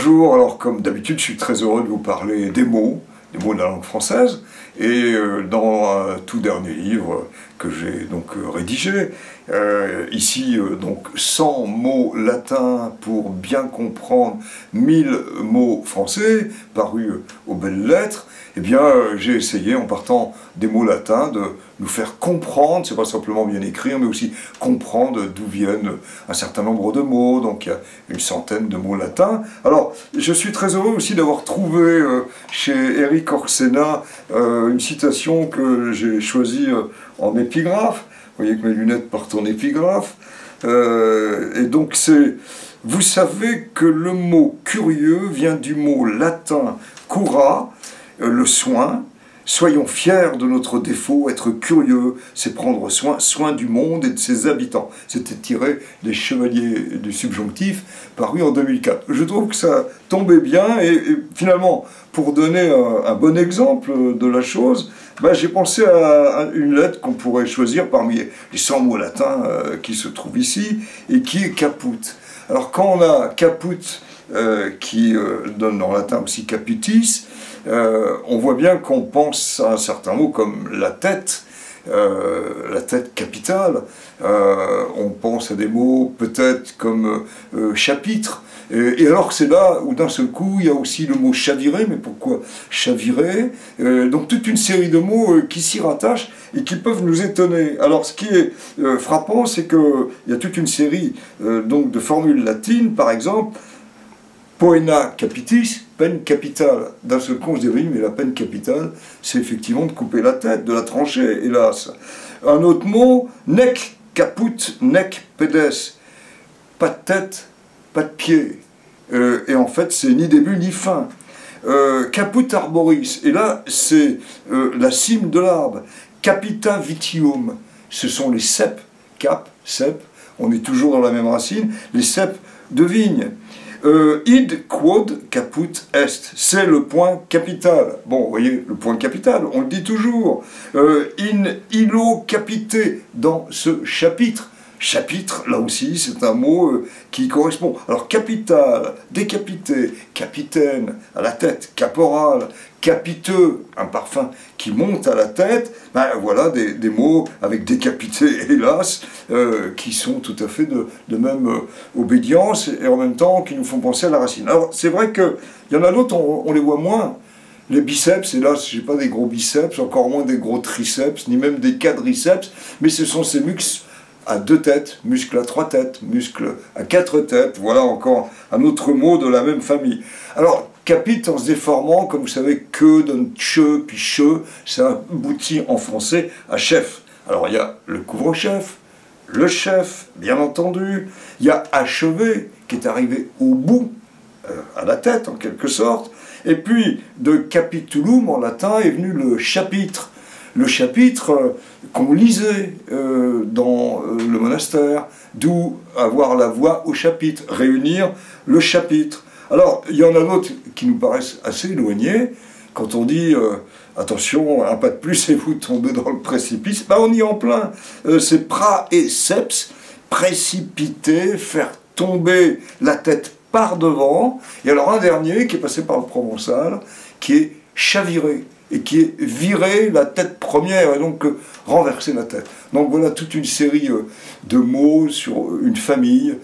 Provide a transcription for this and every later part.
Bonjour, alors comme d'habitude, je suis très heureux de vous parler des mots de la langue française, et dans un tout dernier livre que j'ai donc rédigé, ici donc 100 mots latins pour bien comprendre 1000 mots français, paru aux Belles Lettres. Eh bien, j'ai essayé, en partant des mots latins, de nous faire comprendre, c'est pas simplement bien écrire, mais aussi comprendre d'où viennent un certain nombre de mots, donc il y a une centaine de mots latins. Alors, je suis très heureux aussi d'avoir trouvé chez Éric Orsena une citation que j'ai choisie en épigraphe. Vous voyez que mes lunettes partent en épigraphe. Et donc c'est... Vous savez que le mot curieux vient du mot latin cura, le soin. Soyons fiers de notre défaut, être curieux, c'est prendre soin du monde et de ses habitants. C'était tiré des Chevaliers du Subjonctif, paru en 2004. Je trouve que ça tombait bien, et finalement, pour donner un bon exemple de la chose, j'ai pensé à une lettre qu'on pourrait choisir parmi les 100 mots latins qui se trouvent ici, et qui est caput. Alors quand on a caput, qui donne en latin aussi capitis, on voit bien qu'on pense à un certain mot comme la tête capitale. On pense à des mots peut-être comme chapitre. Et alors c'est là où d'un seul coup il y a aussi le mot chavirer. Mais pourquoi chavirer? Donc toute une série de mots qui s'y rattachent et qui peuvent nous étonner. Alors ce qui est frappant, c'est qu'il y a toute une série donc de formules latines, par exemple, poena capitis, peine capitale. D'un seul coup, on se dit, oui, mais la peine capitale, c'est effectivement de couper la tête, de la trancher, hélas. Un autre mot, nec caput, nec pedes. Pas de tête, pas de pied. Et en fait, c'est ni début ni fin. Caput arboris, et là, c'est la cime de l'arbre. Capita vitium, ce sont les ceps, cap, cep, on est toujours dans la même racine, les ceps de vigne. Id quod caput est, c'est le point capital. Bon, vous voyez, le point capital, on le dit toujours. In illo capite, dans ce chapitre. Chapitre, là aussi, c'est un mot qui correspond. Alors, capital, décapité, capitaine, à la tête, caporal, capiteux, un parfum qui monte à la tête, voilà des mots avec décapité, hélas, qui sont tout à fait de même obédience, et en même temps qui nous font penser à la racine. Alors, c'est vrai qu'il y en a d'autres, on les voit moins. Les biceps, hélas, je n'ai pas des gros biceps, encore moins des gros triceps, ni même des quadriceps, mais ce sont ces muscles à 2 têtes, muscles à 3 têtes, muscles à 4 têtes, voilà encore un autre mot de la même famille. Alors, capit en se déformant, comme vous savez, que donne che, puis che, ça aboutit en français à chef. Alors, il y a le couvre-chef, le chef, bien entendu, il y a achevé, qui est arrivé au bout, à la tête en quelque sorte, et puis de capitulum en latin est venu le chapitre. Le chapitre qu'on lisait dans le monastère, d'où avoir la voix au chapitre, réunir le chapitre. Alors, il y en a d'autres qui nous paraissent assez éloignés. Quand on dit attention, un pas de plus et vous tombez dans le précipice, on y est en plein. C'est pra et seps, précipiter, faire tomber la tête par devant. Et alors un dernier qui est passé par le provençal, qui est chavirer, et qui est virer la tête première, et donc renverser la tête. Donc voilà toute une série de mots sur une famille,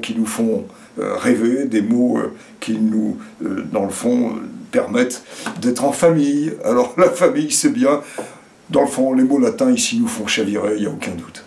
qui nous font rêver, des mots qui nous, dans le fond, permettent d'être en famille. Alors la famille, c'est bien. Dans le fond, les mots latins ici nous font chavirer, il n'y a aucun doute.